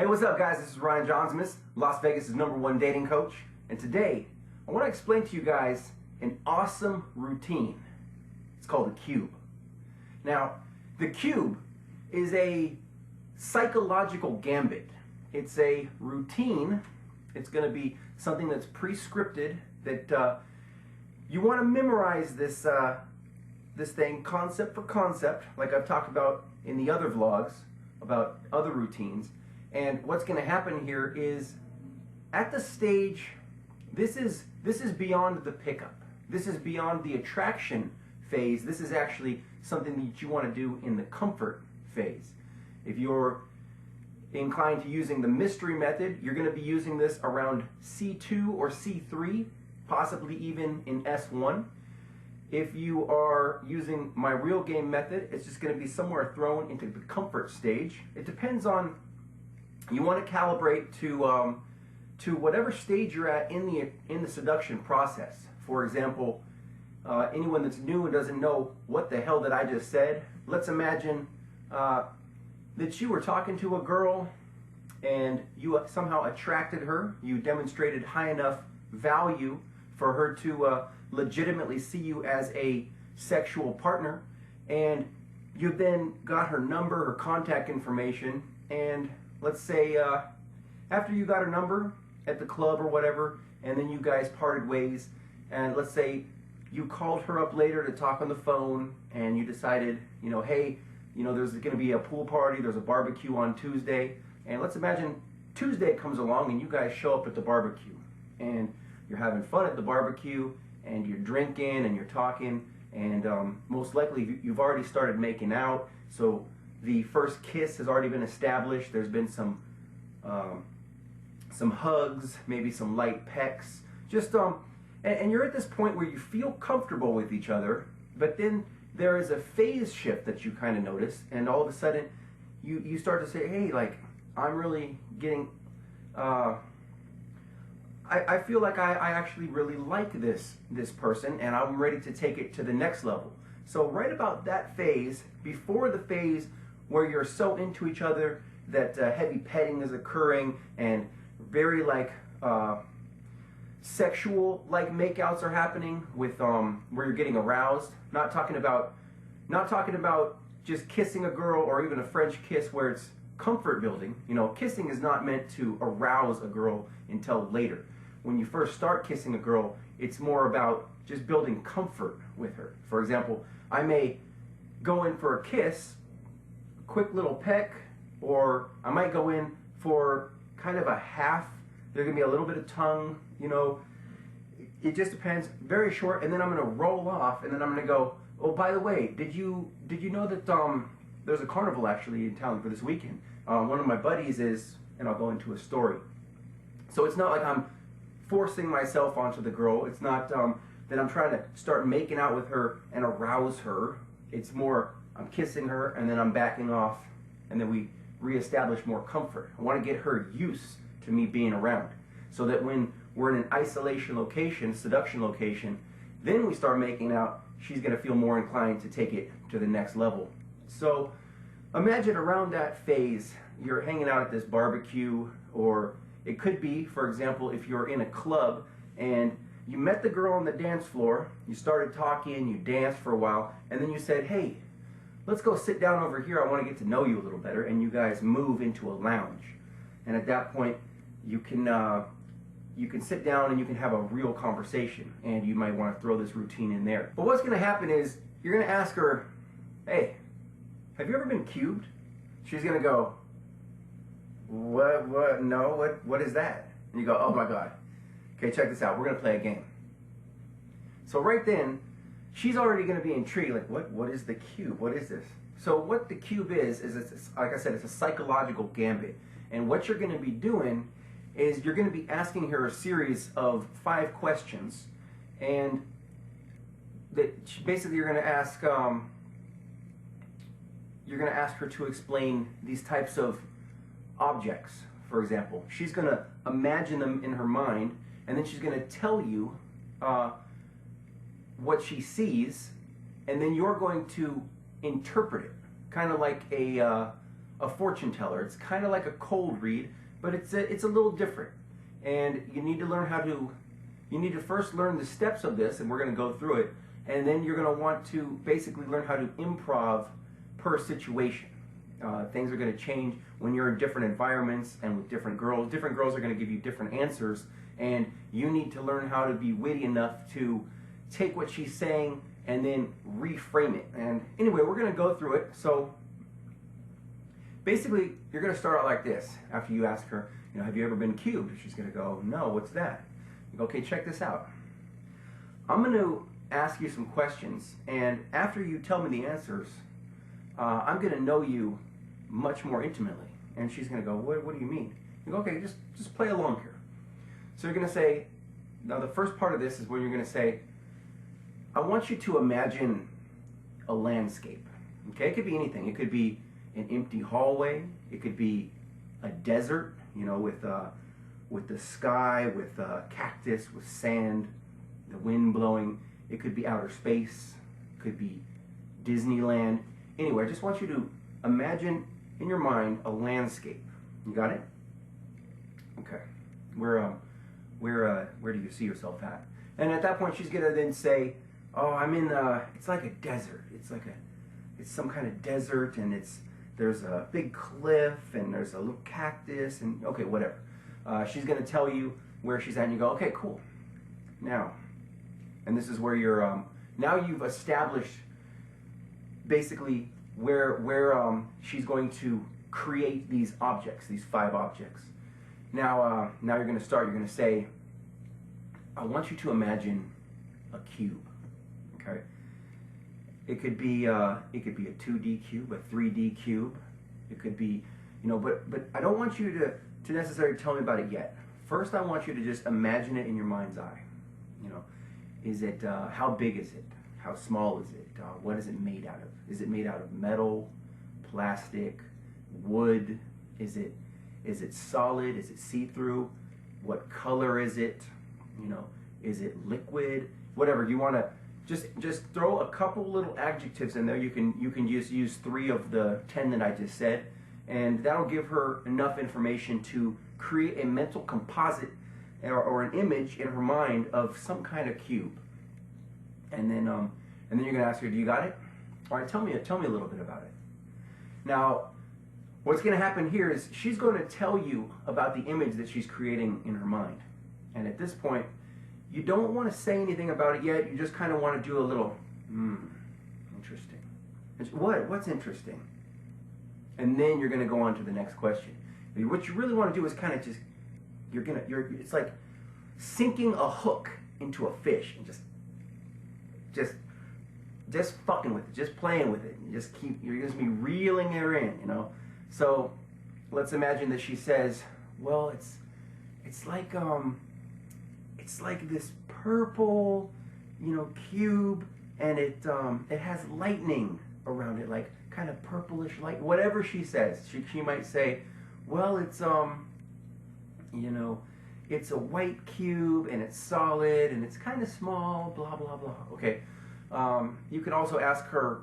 Hey, what's up guys? This is Ryan JAUNZEMIS, Las Vegas' #1 dating coach. And today, I want to explain to you guys an awesome routine. It's called the cube. Now, the cube is a psychological gambit. It's a routine. It's going to be something that's pre-scripted that you want to memorize this thing concept for concept, like I've talked about in the other vlogs about other routines. And what's going to happen here is, at the stage, this is beyond the pickup. This is beyond the attraction phase. This is actually something that you want to do in the comfort phase. If you're inclined to using the mystery method, you're going to be using this around C2 or C3, possibly even in S1. If you are using my real game method, it's just going to be somewhere thrown into the comfort stage. It depends on, you want to calibrate to whatever stage you're at in the seduction process. For example, anyone that's new and doesn't know what the hell that I just said, let's imagine that you were talking to a girl and you somehow attracted her. You demonstrated high enough value for her to legitimately see you as a sexual partner, and you then got her number, her contact information, and let's say after you got her number at the club or whatever, and then you guys parted ways, and let's say you called her up later to talk on the phone, and you decided, hey, there's going to be a pool party, there's a barbecue on Tuesday, and let's imagine Tuesday comes along and you guys show up at the barbecue, and you're having fun at the barbecue, and you're drinking and you're talking, and most likely you've already started making out, so the first kiss has already been established. There's been some hugs, maybe some light pecks, just and you're at this point where you feel comfortable with each other, but then there is a phase shift that you kind of notice, and all of a sudden you start to say, hey, like, I'm really getting I feel like I actually really like this person, and I'm ready to take it to the next level. So right about that phase, before the phase where you're so into each other that heavy petting is occurring and very like sexual like makeouts are happening with where you're getting aroused. Not talking about just kissing a girl or even a French kiss where it's comfort building. Kissing is not meant to arouse a girl until later. When you first start kissing a girl, it's more about just building comfort with her. For example, I may go in for a kiss, quick little peck, or I might go in for kind of a half. There's gonna be a little bit of tongue, it just depends, very short, and then I'm gonna roll off, and then I'm gonna go, oh, by the way, did you know that there's a carnival actually in town for this weekend? One of my buddies is, and I'll go into a story. So it's not like I'm forcing myself onto the girl. It's not that I'm trying to start making out with her and arouse her. It's more, I'm kissing her and then I'm backing off, and then we reestablish more comfort. I want to get her used to me being around, so that when we're in an isolation location, seduction location, then we start making out, she's going to feel more inclined to take it to the next level. So imagine around that phase, you're hanging out at this barbecue, or it could be, for example, if you're in a club and you met the girl on the dance floor, you started talking, you danced for a while, and then you said, hey, let's go sit down over here, I want to get to know you a little better, and you guys move into a lounge. And at that point, you can sit down and you can have a real conversation, and you might want to throw this routine in there. But what's going to happen is, you're going to ask her, hey, have you ever been cubed? She's going to go, what is that? And you go, oh my God. Okay, check this out, we're going to play a game. So right then, she's already going to be intrigued, like, what is the cube? What is this? So what the cube is it's, like I said, it's a psychological gambit. And what you're going to be doing is you're going to be asking her a series of 5 questions, and that basically you're going to ask her to explain these types of objects. For example, she's going to imagine them in her mind, and then she's going to tell you what she sees, and then you're going to interpret it, kind of like a a fortune teller. It's kind of like a cold read, but it's a little different. And you need to learn how to, you need to first learn the steps of this, and we're going to go through it, and then you're going to want to basically learn how to improv per situation. Things are going to change when you're in different environments and with different girls. Different girls are going to give you different answers, and you need to learn how to be witty enough to take what she's saying and then reframe it. And anyway, we're going to go through it. So basically, you're going to start out like this. After you ask her, you know, have you ever been cubed? She's going to go, no, what's that? You go, okay, check this out. I'm going to ask you some questions, and after you tell me the answers, I'm going to know you much more intimately. And she's going to go, what do you mean? You go, okay, just play along here. So you're going to say, now the first part of this is where you're going to say, I want you to imagine a landscape. Okay, it could be anything. It could be an empty hallway. It could be a desert, you know, with the sky, with cactus, with sand, the wind blowing. It could be outer space. It could be Disneyland. Anyway, I just want you to imagine in your mind a landscape. You got it? Okay. Where do you see yourself at? And at that point, she's gonna then say, "Oh, I'm in. It's like a desert. It's some kind of desert, and there's a big cliff, and there's a little cactus, and okay, whatever." She's gonna tell you where she's at, and you go, "Okay, cool." Now, and this is where you're. Now you've established basically where she's going to create these objects, these 5 objects. Now you're going to start. You're going to say, I want you to imagine a cube. Okay. It could be a 2D cube, a 3D cube. It could be, you know, but I don't want you to necessarily tell me about it yet. First, I want you to just imagine it in your mind's eye. You know, is it how big is it? How small is it? What is it made out of? Is it made out of metal, plastic, wood? Is it solid? Is it see-through? What color is it? You know, is it liquid? Whatever you want to just throw a couple little adjectives in there. You can just use 3 of the 10 that I just said, and that'll give her enough information to create a mental composite or an image in her mind of some kind of cube. And then you're gonna ask her, do you got it? All right, tell me a little bit about it. Now, what's gonna happen here is she's going to tell you about the image that she's creating in her mind. And at this point, you don't want to say anything about it yet. You just kind of want to do a little, interesting. What's interesting? And then you're gonna go on to the next question. What you really want to do is kind of just, it's like sinking a hook into a fish and just fucking with it, just playing with it, and you're just be reeling her in, you know. So let's imagine that she says, well, it's like this purple, you know, cube, and it has lightning around it, like kind of purplish light. Whatever she says, she might say, well, it's you know, it's a white cube and it's solid and it's kind of small, blah blah blah. Okay. You could also ask her,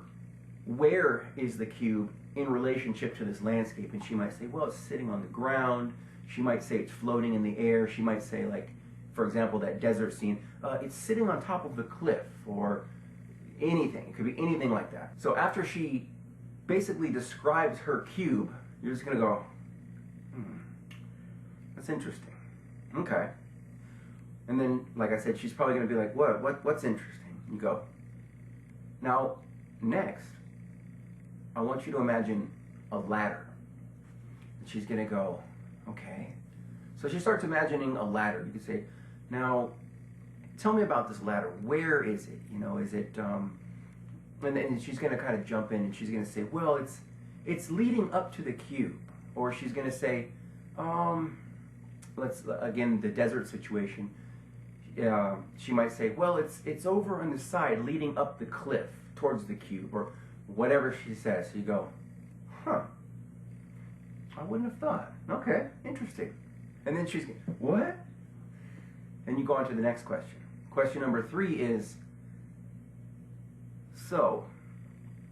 where is the cube in relationship to this landscape? And she might say, well, it's sitting on the ground. She might say it's floating in the air. She might say, like, for example, that desert scene, it's sitting on top of the cliff, or anything. It could be anything like that. So after she basically describes her cube, you're just going to go, that's interesting. Okay. And then, like I said, she's probably going to be like, what's interesting? You go, now, next, I want you to imagine a ladder. And she's going to go, okay. So she starts imagining a ladder. You could say, now, tell me about this ladder. Where is it? You know, is it, and then she's going to kind of jump in and she's going to say, well, it's leading up to the cube. Or she's going to say, again, the desert situation. She might say, well, it's over on the side leading up the cliff towards the cube, or whatever she says. So you go, huh, I wouldn't have thought. Okay, interesting. And then she's, what? And you go on to the next question. Question number 3 is, so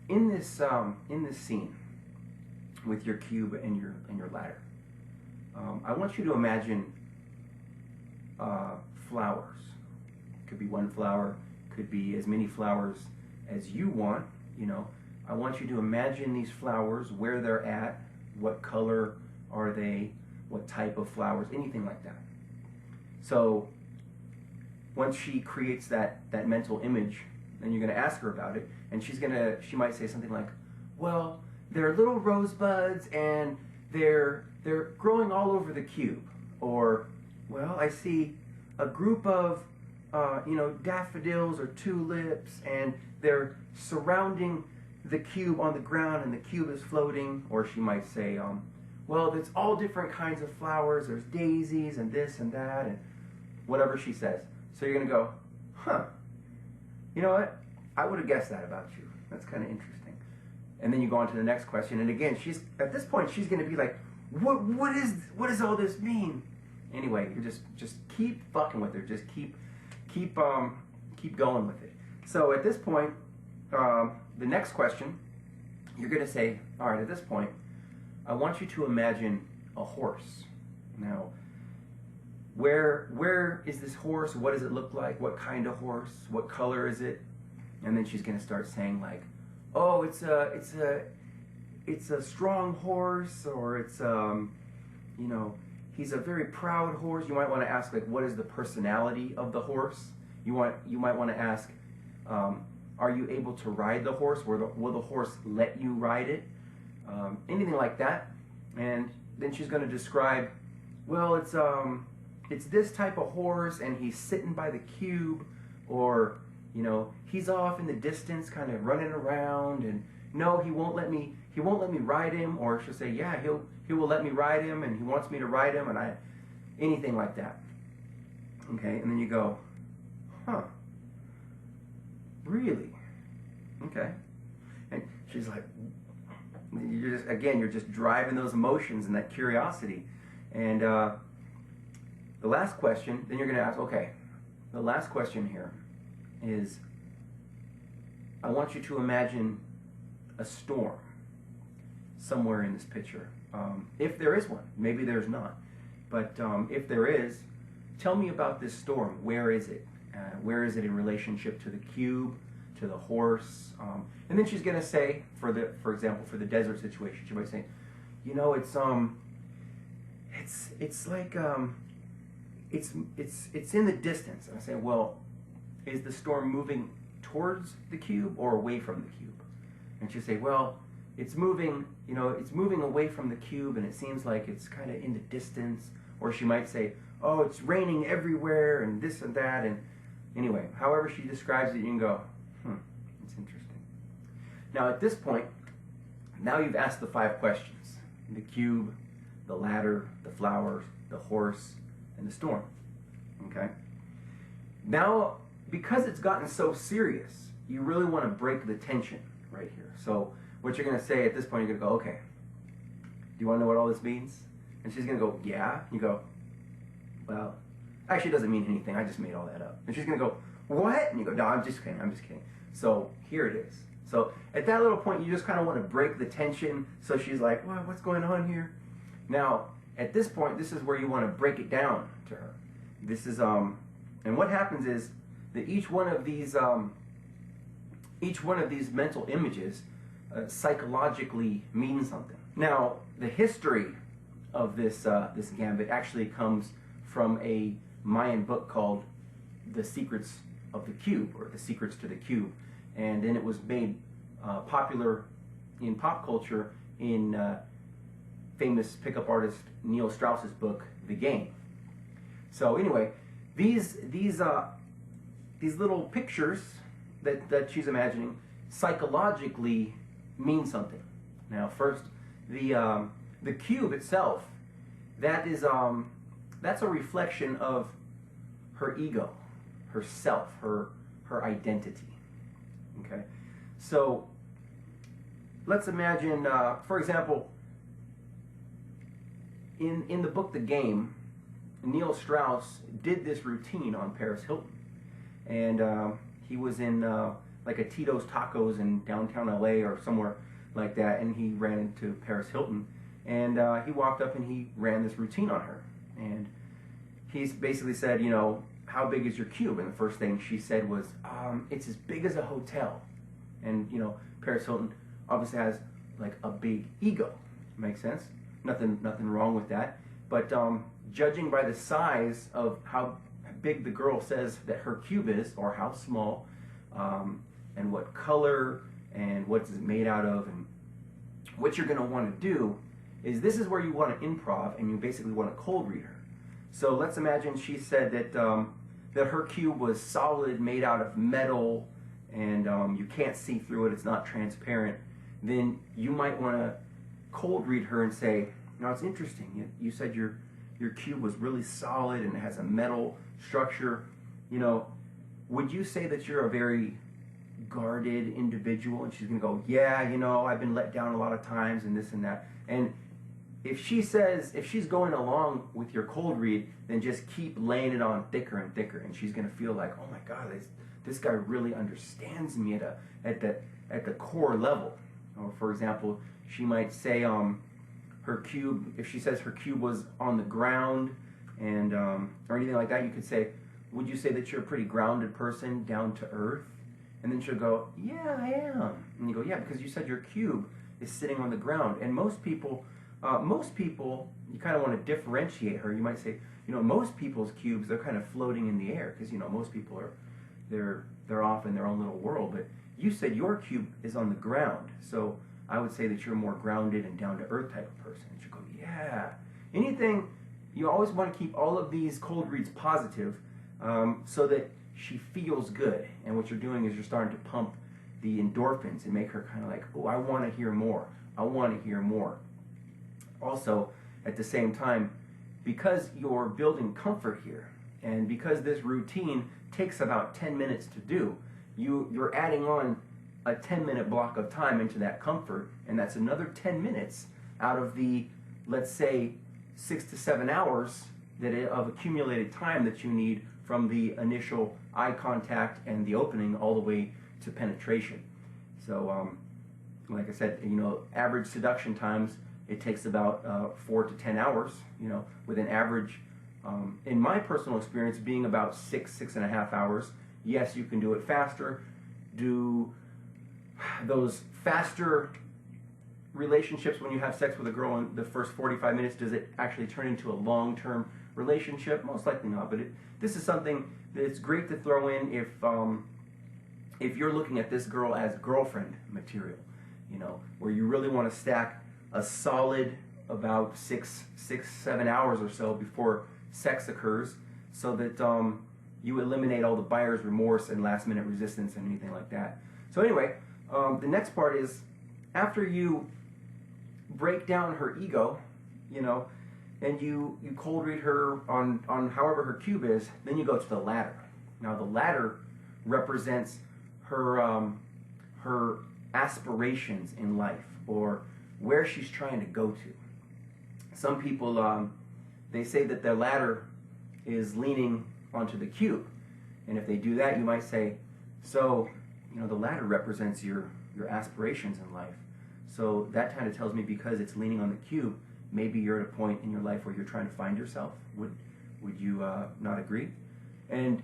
in this scene, with your cube and your ladder. I want you to imagine flowers. Could be one flower, could be as many flowers as you want. You know, I want you to imagine these flowers, where they're at, what color are they, what type of flowers, anything like that. So once she creates that mental image, then you're going to ask her about it, and she might say something like, well, they're little rosebuds and they're growing all over the cube. Or, well, I see a group of daffodils or tulips, and they're surrounding the cube on the ground, and the cube is floating. Or she might say, well, there's all different kinds of flowers. There's daisies and this and that, and whatever she says. So you're going to go, huh, you know what? I would have guessed that about you. That's kind of interesting. And then you go on to the next question, and again, at this point, she's going to be like, what does all this mean? Anyway, you just keep fucking with her. Just keep going with it. So at this point, the next question, you're going to say, all right, at this point, I want you to imagine a horse. Now, where is this horse? What does it look like? What kind of horse? What color is it? And then she's going to start saying like, oh, it's a strong horse, or it's he's a very proud horse. You might want to ask like, what is the personality of the horse? You might want to ask, are you able to ride the horse? Will the horse let you ride it? Anything like that. And then she's going to describe, well, it's this type of horse, and he's sitting by the cube, or he's off in the distance, kind of running around, and no, he won't let me ride him. Or she'll say, yeah, he will let me ride him, and he wants me to ride him, and anything like that. Okay, and then you go, huh, really? Okay. And she's like, you're just driving those emotions and that curiosity. And the last question, then you're going to ask, okay, the last question here is, I want you to imagine a storm somewhere in this picture. If there is one, maybe there's not. But if there is, tell me about this storm. Where is it? Where is it in relationship to the cube, to the horse? And then she's going to say, for example, for the desert situation, she might say, it's like it's in the distance. And I say, well, is the storm moving towards the cube or away from the cube? And she'll say, well, it's moving away from the cube, and it seems like it's kind of in the distance. Or she might say, oh, it's raining everywhere and this and that. And anyway, however she describes it, you can go, it's interesting. Now at this point, now you've asked the 5 questions: the cube, the ladder, the flowers, the horse, and the storm. Okay? Now, because it's gotten so serious, you really want to break the tension right here. So what you're going to say at this point, you're going to go, okay, do you want to know what all this means? And she's going to go, yeah. You go, well, actually it doesn't mean anything. I just made all that up. And she's going to go, what? And you go, no, I'm just kidding. So here it is. So at that little point, you just kind of want to break the tension. So she's like, well, what's going on here? Now, at this point, this is where you want to break it down to her. This is, and what happens is that each one of these mental images psychologically means something. Now, the history of this gambit actually comes from a Mayan book called The Secrets of the Cube, or The Secrets to the Cube. And then it was made popular in pop culture in famous pickup artist Neil Strauss's book, The Game. So anyway, these little pictures that she's imagining psychologically mean something. Now, first, the cube itself, that's a reflection of her ego, her self, her identity. Okay, so let's imagine, for example, in the book The Game, Neil Strauss did this routine on Paris Hilton, and he was in like a Tito's Tacos in downtown LA or somewhere like that, and he ran into Paris Hilton, and he walked up and he ran this routine on her, and he basically said, you know, how big is your cube? And the first thing she said was, it's as big as a hotel. And you know, Paris Hilton obviously has like a big ego. Makes sense? Nothing wrong with that. But judging by the size of how big the girl says that her cube is, or how small, and what color, and what it's made out of, and what you're going to want to do is, this is where you want to improv, and you basically want to cold read her. So let's imagine she said that that her cube was solid, made out of metal, and you can't see through it, it's not transparent. Then you might want to cold read her and say, now it's interesting, you said your cube was really solid and it has a metal structure. You know, would you say that you're a very guarded individual? And she's going to go, yeah, you know, I've been let down a lot of times and this and that. And if she's going along with your cold read, then just keep laying it on thicker and thicker, and she's going to feel like, oh my God, this guy really understands me at the core level. Or for example, she might say her cube, if she says her cube was on the ground, and or anything like that, you could say, would you say that you're a pretty grounded person, down to earth? And then she'll go, yeah, I am. And you go, yeah, because you said your cube is sitting on the ground. And most people, you kind of want to differentiate her. You might say, you know, most people's cubes, they're kind of floating in the air, because, you know, most people they're off in their own little world. But you said your cube is on the ground, so I would say that you're a more grounded and down to earth type of person. And she'll go, yeah. Anything, you always want to keep all of these cold reads positive, so that she feels good. And what you're doing is you're starting to pump the endorphins and make her kind of like, oh, I want to hear more. I want to hear more. Also, at the same time, because you're building comfort here, and because this routine takes about 10 minutes to do, you're adding on a 10-minute block of time into that comfort, and that's another 10 minutes out of the, let's say, 6 to 7 hours of accumulated time that you need from the initial eye contact and the opening all the way to penetration. So, like I said, you know, average seduction times, it takes about 4 to 10 hours, you know, with an average, in my personal experience, being about 6.5 hours. Yes, you can do it faster. Do those faster relationships when you have sex with a girl in the first 45 minutes, does it actually turn into a long-term relationship? Most likely not, but this is something that's great to throw in if you're looking at this girl as girlfriend material, you know, where you really want to stack a solid about 6-7 hours or so before sex occurs, so that you eliminate all the buyer's remorse and last-minute resistance and anything like that. So anyway, the next part is, after you break down her ego, you know, and you cold read her on however her cube is, then you go to the ladder. Now the ladder represents her her aspirations in life, or where she's trying to go to. Some people, they say that their ladder is leaning onto the cube. And if they do that, you might say, so, you know, the ladder represents your aspirations in life. So that kind of tells me, because it's leaning on the cube, maybe you're at a point in your life where you're trying to find yourself. Would you not agree? And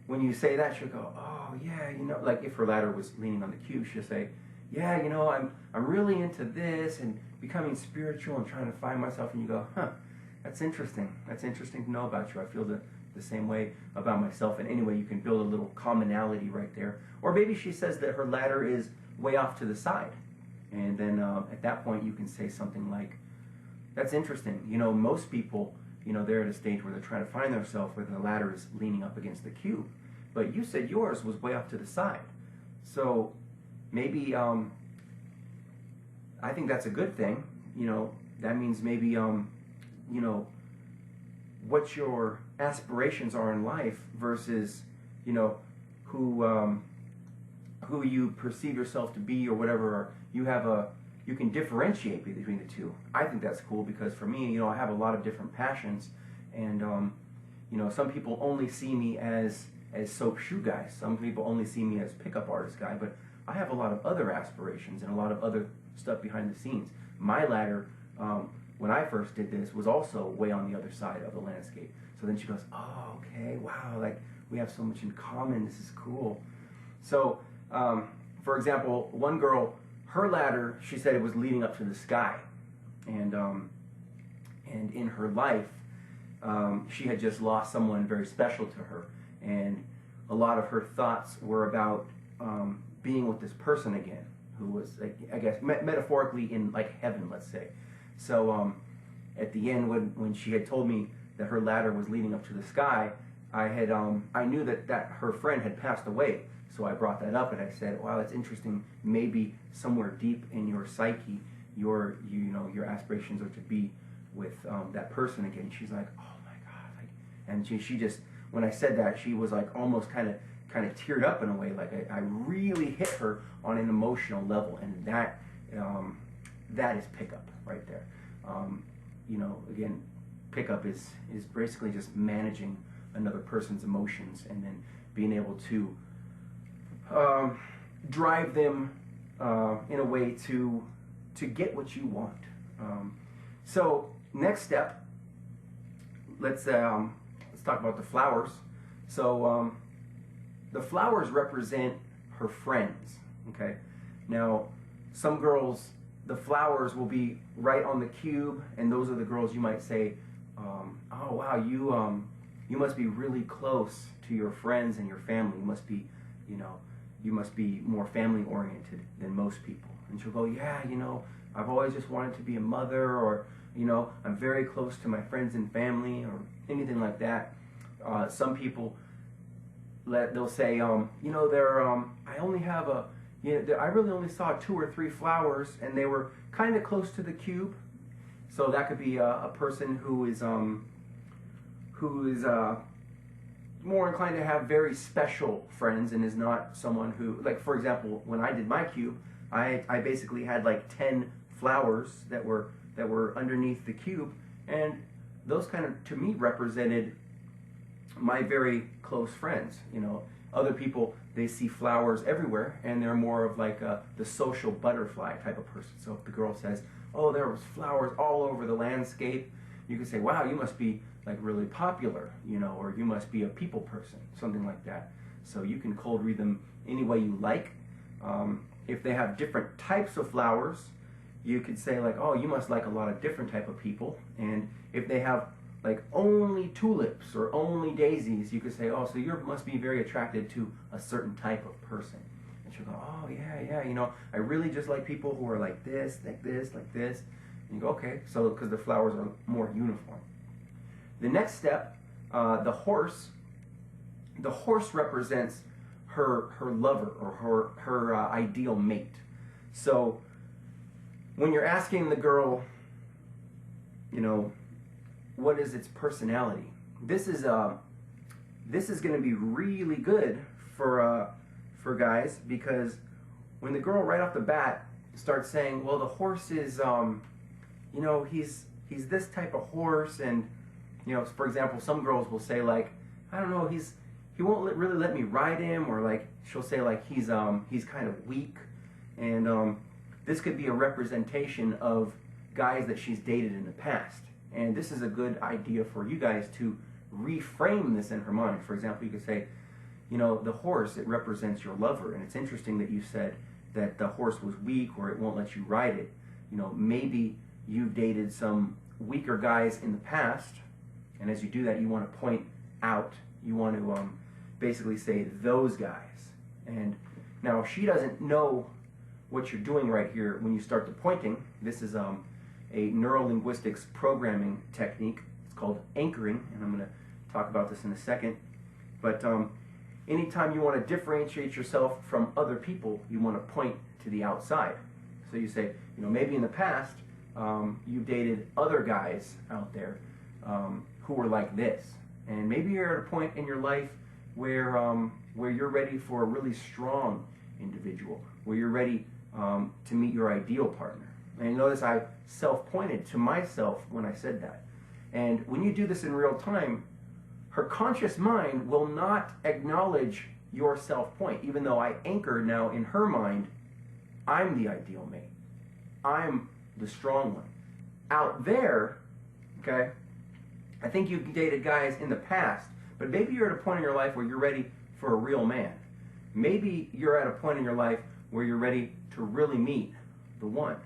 when you say that, she'll go, oh, yeah, you know, like if her ladder was leaning on the cube, she'll say, yeah, you know, I'm really into this and becoming spiritual and trying to find myself. And you go, huh, that's interesting. That's interesting to know about you. I feel the same way about myself. And anyway, you can build a little commonality right there. Or maybe she says that her ladder is way off to the side. And then at that point, you can say something like, that's interesting. You know, most people, you know, they're at a stage where they're trying to find themselves, where the ladder is leaning up against the cube. But you said yours was way off to the side. So maybe, I think that's a good thing. You know, that means maybe, you know, what your aspirations are in life versus, you know, who you perceive yourself to be, or whatever. Or you can differentiate between the two. I think that's cool, because for me, you know, I have a lot of different passions, and you know, some people only see me as soap shoe guy. Some people only see me as pickup artist guy, but I have a lot of other aspirations and a lot of other stuff behind the scenes. My ladder, when I first did this, was also way on the other side of the landscape. So then she goes, oh, okay, wow, like we have so much in common, this is cool. So, for example, one girl, her ladder, she said it was leading up to the sky. And in her life, she had just lost someone very special to her. And a lot of her thoughts were about being with this person again, who was, like, I guess, metaphorically in, like, heaven, let's say. So at the end, when she had told me that her ladder was leading up to the sky, I knew that her friend had passed away. So I brought that up and I said, wow, that's interesting. Maybe somewhere deep in your psyche, your aspirations are to be with that person again. She's like, oh my God. Like, and she just, when I said that, she was like almost kind of teared up in a way. Like I really hit her on an emotional level. And that is pickup right there. Again, pickup is basically just managing another person's emotions and then being able to drive them in a way to get what you want. So next step, let's talk about the flowers. So the flowers represent her friends. Okay, now some girls, the flowers will be right on the cube, and those are the girls you might say, oh wow, you must be really close to your friends and your family. You must be more family oriented than most people. And she'll go, yeah, I've always just wanted to be a mother, or I'm very close to my friends and family, or anything like that. Some people, they'll say, I only have I really only saw 2 or 3 flowers, and they were kind of close to the cube. So that could be a person who is more inclined to have very special friends, and is not someone who, like, for example, when I did my cube, I basically had like 10 flowers that were underneath the cube, and those kind of, to me, represented my very close friends. Other people, they see flowers everywhere, and they're more of like the social butterfly type of person. So if the girl says, oh, there was flowers all over the landscape, you can say, wow, you must be like really popular, or you must be a people person, something like that. So you can cold read them any way you like. If they have different types of flowers, you could say like, oh, you must like a lot of different type of people. And if they have like only tulips or only daisies, you could say, oh, so you must be very attracted to a certain type of person. And she'll go, oh, yeah, I really just like people who are like this, like this, like this. And you go, okay, so because the flowers are more uniform. The next step, the horse represents her lover, or her ideal mate. So when you're asking the girl, what is its personality, this is going to be really good for guys, because when the girl right off the bat starts saying, well, the horse is he's this type of horse, and for example, some girls will say like, I don't know, he won't really let me ride him, or like she'll say like he's kind of weak, and this could be a representation of guys that she's dated in the past. And this is a good idea for you guys to reframe this in her mind. For example, you could say, the horse, it represents your lover, and it's interesting that you said that the horse was weak, or it won't let you ride it. Maybe you've dated some weaker guys in the past, and as you do that, you want to point out, you want to basically say those guys. And now she doesn't know what you're doing right here when you start the pointing. This is a neurolinguistics programming technique. It's called anchoring, and I'm going to talk about this in a second. But anytime you want to differentiate yourself from other people, you want to point to the outside. So you say, maybe in the past, you've dated other guys out there who were like this, and maybe you're at a point in your life where you're ready for a really strong individual, where you're ready to meet your ideal partner. And you notice I self-pointed to myself when I said that. And when you do this in real time, her conscious mind will not acknowledge your self-point, even though I anchor now in her mind, I'm the ideal mate. I'm the strong one. Out there, okay, I think you've dated guys in the past, but maybe you're at a point in your life where you're ready for a real man. Maybe you're at a point in your life where you're ready to really meet the one.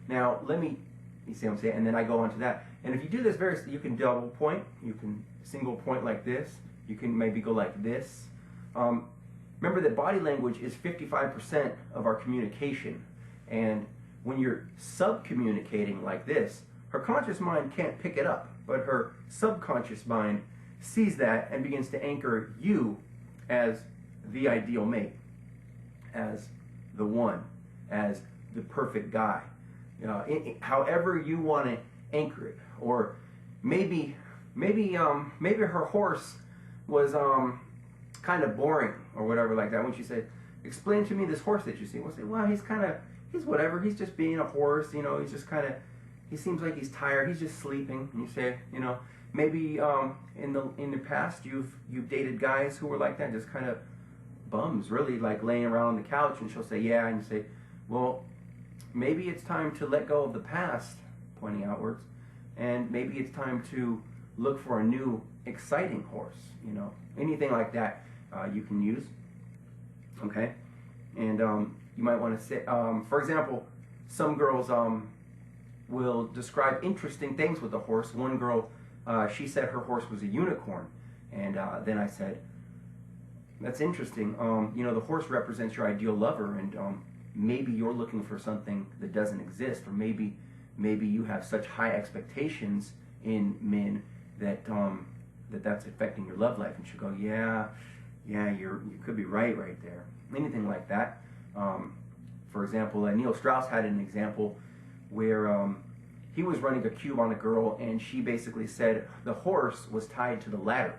Now, you see what I'm saying? And then I go on to that. And if you do this you can double point, you can single point like this, you can maybe go like this. Remember that body language is 55% of our communication. And when you're sub-communicating like this, her conscious mind can't pick it up, but her subconscious mind sees that and begins to anchor you as the ideal mate, as the one, as the perfect guy. However you want to anchor it. Or maybe her horse was kind of boring or whatever like that. When she said, explain to me this horse that you see. We'll say, well, he's whatever. He's just being a horse, he's just kind of, he seems like he's tired. He's just sleeping. And you say, maybe in the past you've dated guys who were like that, just kind of bums, really, like laying around on the couch. And she'll say, yeah. And you say, well, maybe it's time to let go of the past, pointing outwards, and maybe it's time to look for a new, exciting horse. Anything like that you can use. Okay, and you might want to say, for example, some girls will describe interesting things with the horse. One girl, she said her horse was a unicorn, and then I said, that's interesting. The horse represents your ideal lover, and maybe you're looking for something that doesn't exist, or maybe you have such high expectations in men that that's affecting your love life. And she'll go, yeah, you could be right there. Anything like that. For example, Neil Strauss had an example where he was running a cube on a girl, and she basically said the horse was tied to the ladder.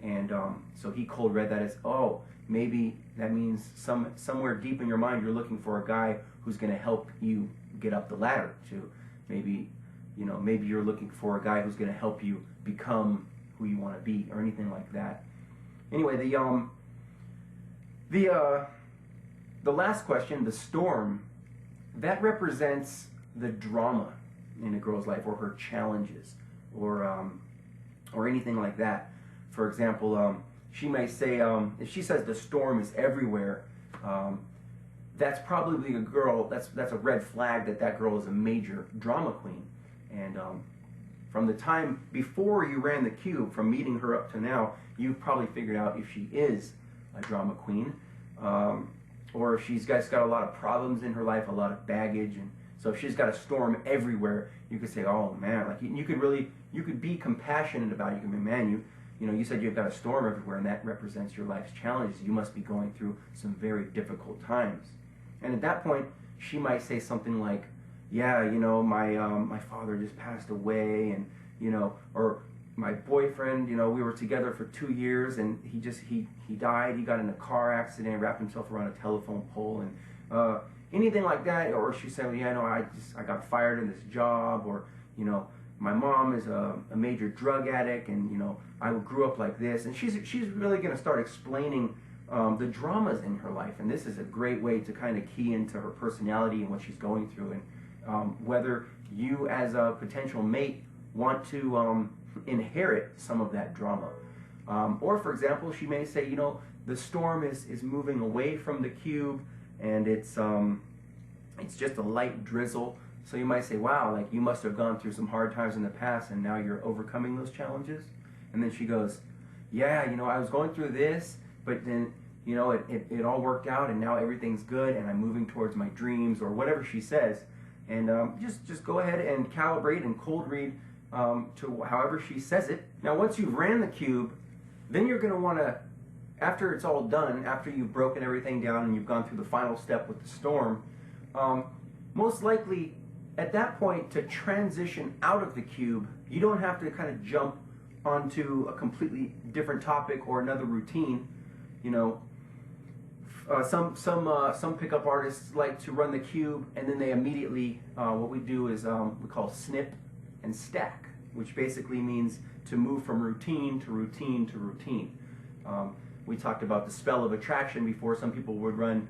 And so he cold read that as, oh, maybe that means somewhere deep in your mind you're looking for a guy who's going to help you get up the ladder. To maybe you're looking for a guy who's going to help you become who you want to be, or anything like that. Anyway, the last question, the storm, that represents the drama in a girl's life, or her challenges, or anything like that. For example, she may say, if she says the storm is everywhere, that's probably a girl, that's a red flag that girl is a major drama queen. And from the time before you ran the cube, from meeting her up to now, you've probably figured out if she is a drama queen, or if she's got a lot of problems in her life, a lot of baggage. And so if she's got a storm everywhere, you could say, oh man, like you could be compassionate about it. You can be, man, you said you've got a storm everywhere, and that represents your life's challenges. You must be going through some very difficult times. And at that point, she might say something like, yeah, my father just passed away, and or my boyfriend, we were together for 2 years, and he died. He got in a car accident, wrapped himself around a telephone pole, and anything like that. Or she said, yeah, no, I got fired in this job, or my mom is a major drug addict, and I grew up like this. And she's really going to start explaining the dramas in her life, and this is a great way to kind of key into her personality and what she's going through, and whether you as a potential mate want to inherit some of that drama. Or for example, she may say, the storm is moving away from the cube, and it's just a light drizzle. So you might say, wow, like you must have gone through some hard times in the past, and now you're overcoming those challenges. And then she goes, yeah, I was going through this, but then it all worked out, and now everything's good, and I'm moving towards my dreams, or whatever she says. And just go ahead and calibrate and cold read to however she says it. Now, once you've ran the cube, then you're going to want to, after it's all done, after you've broken everything down and you've gone through the final step with the storm, most likely at that point to transition out of the cube, you don't have to kind of jump onto a completely different topic or another routine. Some pickup artists like to run the cube, and then they immediately, what we do is we call snip and stack, which basically means to move from routine to routine to routine. We talked about the spell of attraction before. Some people would run,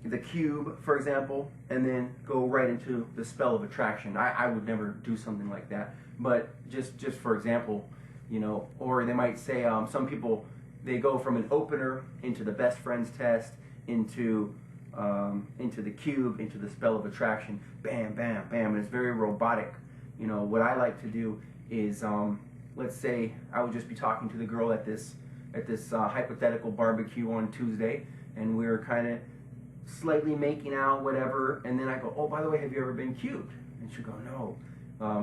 the cube, for example, and then go right into the spell of attraction. I would never do something like that, but just for example, you know, or they might say some people, they go from an opener into the best friends test, into the cube, into the spell of attraction, bam, bam, bam, and it's very robotic. You know, what I like to do is, let's say I would just be talking to the girl at this hypothetical barbecue on Tuesday, and we're kind of slightly making out, whatever, and then I go, oh, by the way, have you ever been cubed? And she'll go, no.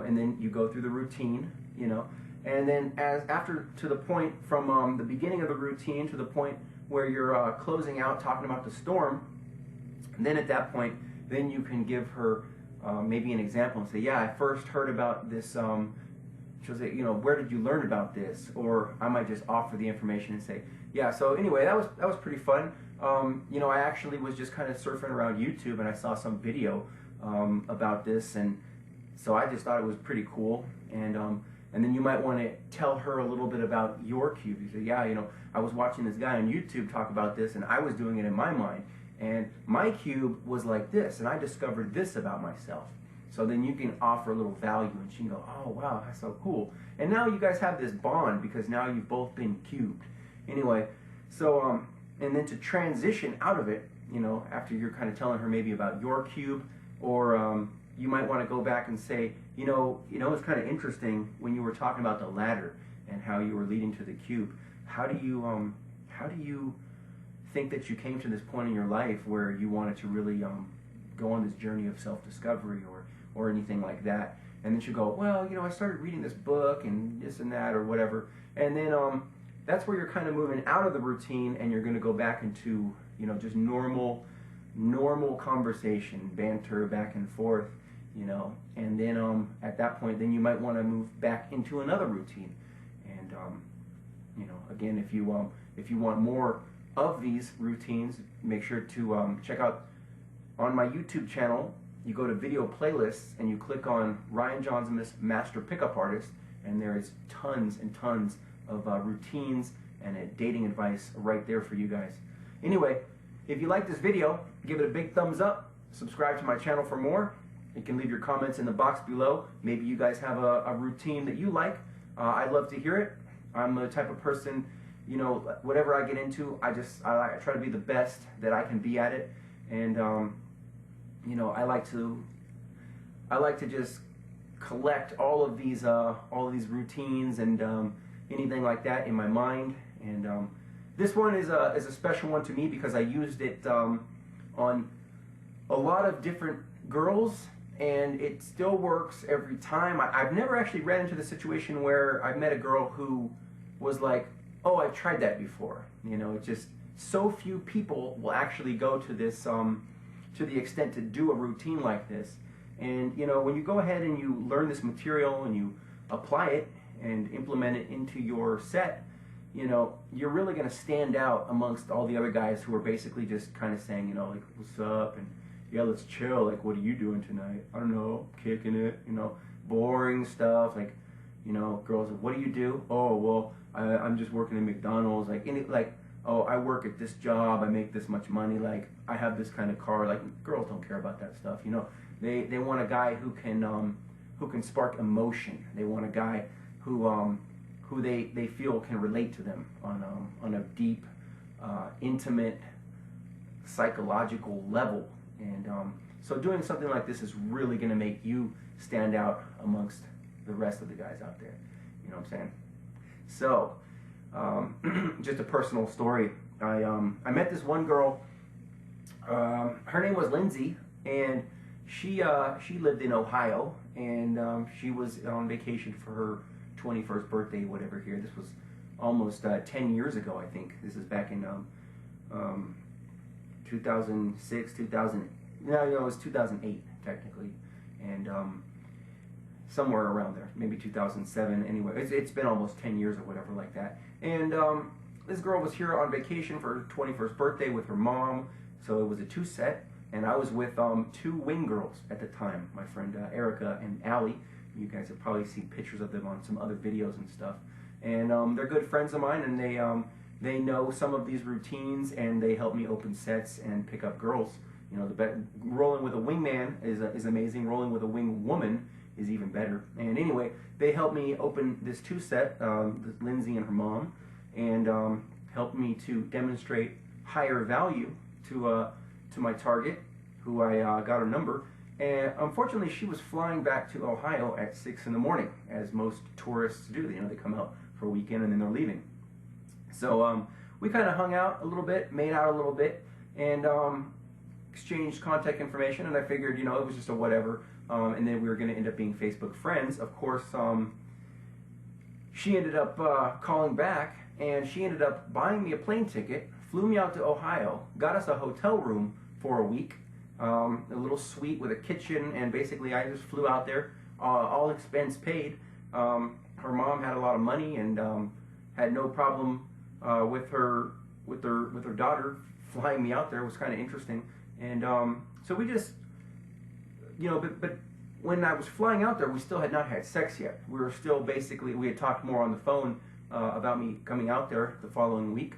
And then you go through the routine, you know, and then after to the point from the beginning of the routine to the point where you're closing out talking about the storm, and then at that point, then you can give her maybe an example and say, yeah, I first heard about this, she'll say, you know, where did you learn about this? Or I might just offer the information and say, yeah, so anyway, that was pretty fun. You know, I actually was just kind of surfing around YouTube and I saw some video about this, and so I just thought it was pretty cool. And then you might want to tell her a little bit about your cube. You say, yeah, you know, I was watching this guy on YouTube talk about this, and I was doing it in my mind, and my cube was like this, and I discovered this about myself. So then you can offer a little value, and she can go, oh, wow, that's so cool. And now you guys have this bond because now you've both been cubed. Anyway, so, and then to transition out of it, you know, after you're kind of telling her maybe about your cube, or you might want to go back and say, you know, it's kind of interesting when you were talking about the ladder and how you were leading to the cube. How do you think that you came to this point in your life where you wanted to really go on this journey of self-discovery or anything like that? And then she'll go, well, you know, I started reading this book and this and that or whatever. And then that's where you're kind of moving out of the routine, and you're going to go back into, you know, just normal conversation, banter back and forth, you know. And then at that point, then you might want to move back into another routine. And you know, again, if you want more of these routines, make sure to check out on my YouTube channel. You go to video playlists and you click on Ryan JAUNZEMIS Master Pickup Artist, and there is tons and tons of routines and dating advice right there for you guys. Anyway, if you like this video, give it a big thumbs up, subscribe to my channel for more. You can leave your comments in the box below. Maybe you guys have a routine that you like. I'd love to hear it. I'm the type of person, you know, whatever I get into, I try to be the best that I can be at it. And you know, I like to just collect all of these routines and anything like that in my mind. And this one is a special one to me because I used it on a lot of different girls, and it still works every time. I've never actually ran into the situation where I've met a girl who was like, oh, I've tried that before. You know, it's just so few people will actually go to this to the extent to do a routine like this. And you know, when you go ahead and you learn this material and you apply it and implement it into your set, you know, you're really going to stand out amongst all the other guys who are basically just kind of saying, you know, like, what's up, and yeah, let's chill, like, what are you doing tonight? I don't know, kicking it, you know, boring stuff, like, you know, girls, what do you do? Oh, well, I'm just working at McDonald's, like, oh, I work at this job, I make this much money, like, I have this kind of car. Like, girls don't care about that stuff, you know. They want a guy who can spark emotion. They want a guy who they feel can relate to them on a deep, intimate, psychological level. And so doing something like this is really going to make you stand out amongst the rest of the guys out there. You know what I'm saying? So, just a personal story. I met this one girl. Her name was Lindsay, and she lived in Ohio, and she was on vacation for her 21st birthday, whatever. Here, this was almost 10 years ago, I think. This is back in 2006, 2000. No, it was 2008 technically, and somewhere around there, maybe 2007. Anyway, it's been almost 10 years or whatever like that. And this girl was here on vacation for her 21st birthday with her mom, so it was a two-set, and I was with two wing girls at the time, my friend Erica and Allie. You guys have probably seen pictures of them on some other videos and stuff. And they're good friends of mine, and they know some of these routines, and they help me open sets and pick up girls. You know, rolling with a wingman is amazing. Rolling with a wing woman is even better. And anyway, they helped me open this 2-set, Lindsay and her mom, and helped me to demonstrate higher value to my target, who I got her number. And unfortunately, she was flying back to Ohio at 6 in the morning, as most tourists do. You know, they come out for a weekend and then they're leaving. So we kind of hung out a little bit, made out a little bit, and exchanged contact information. And I figured, you know, it was just a whatever. And then we were going to end up being Facebook friends. Of course, she ended up calling back, and she ended up buying me a plane ticket, flew me out to Ohio, got us a hotel room for a week, a little suite with a kitchen, and basically I just flew out there, all expense paid. Her mom had a lot of money and had no problem with her daughter flying me out there. It was kind of interesting, and so we just, you know, but when I was flying out there, we still had not had sex yet. We were still basically, we had talked more on the phone about me coming out there the following week,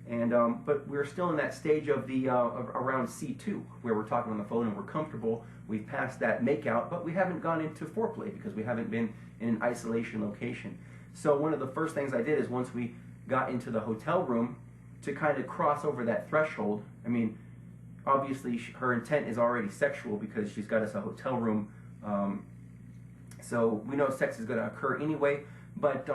and but we were still in that stage of the around C2, where we're talking on the phone and we're comfortable. We've passed that makeout, but we haven't gone into foreplay because we haven't been in an isolation location. So one of the first things I did is, once we got into the hotel room, to kind of cross over that threshold. I mean, obviously her intent is already sexual because she's got us a hotel room, so we know sex is going to occur anyway, but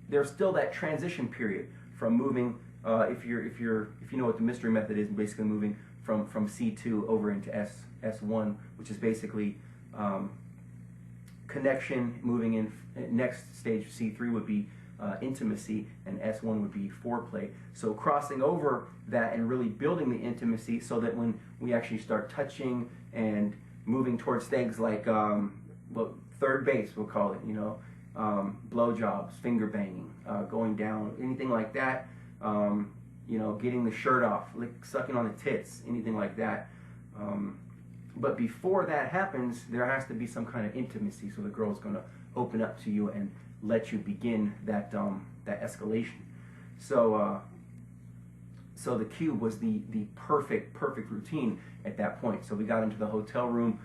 there's still that transition period from moving, if you know what the mystery method is, basically moving from C2 over into S1, which is basically connection. Moving in, next stage C3 would be intimacy, and S1 would be foreplay. So crossing over that and really building the intimacy, so that when we actually start touching and moving towards things like well, third base, we'll call it, you know, blowjobs, finger banging, going down, anything like that, you know, getting the shirt off, sucking on the tits, anything like that. But before that happens, there has to be some kind of intimacy, so the girl's going to open up to you and let you begin that that escalation. So so the cube was the perfect routine at that point. So we got into the hotel room,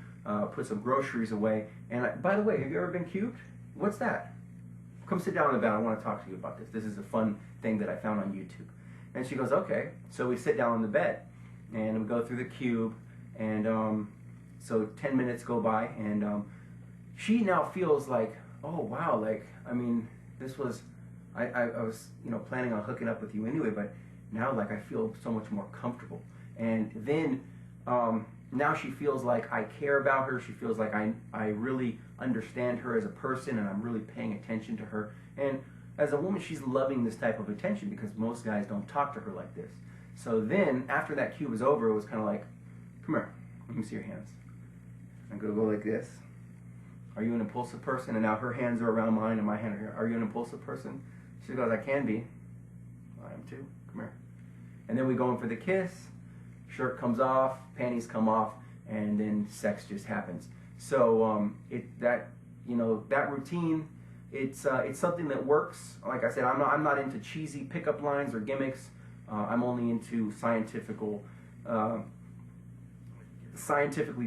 put some groceries away, and by the way, have you ever been cubed? What's that? Come sit down on the bed. I want to talk to you about this. This is a fun thing that I found on YouTube. And she goes, okay. So we sit down on the bed, and we go through the cube, and so 10 minutes go by, and she now feels like, oh wow, like, I mean, this was, I was, you know, planning on hooking up with you anyway, but now, like, I feel so much more comfortable. And then now she feels like I care about her. She feels like I really understand her as a person, and I'm really paying attention to her. And as a woman, she's loving this type of attention, because most guys don't talk to her like this. So then, after that cube was over, it was kind of like, come here, let me see your hands. I'm going to go like this. Are you an impulsive person? And now her hands are around mine, and my hand are here. Are you an impulsive person? She goes, I can be. I am too. Come here. And then we go in for the kiss. Shirt comes off, panties come off, and then sex just happens. So that routine, it's something that works. Like I said, I'm not into cheesy pickup lines or gimmicks. I'm only into scientifically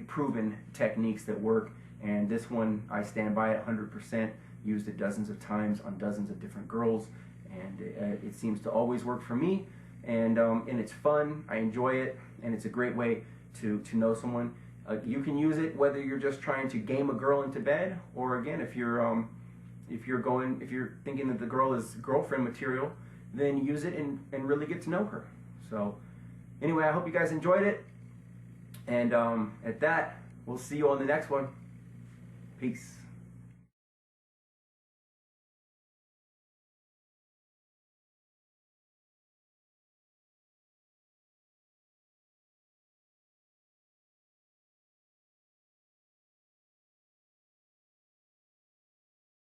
proven techniques that work. And this one, I stand by it 100%. Used it dozens of times on dozens of different girls, and it seems to always work for me. And it's fun. I enjoy it, and it's a great way to know someone. You can use it whether you're just trying to game a girl into bed, or again, if you're thinking that the girl is girlfriend material, then use it and really get to know her. So anyway, I hope you guys enjoyed it, and at that, we'll see you on the next one. Peace.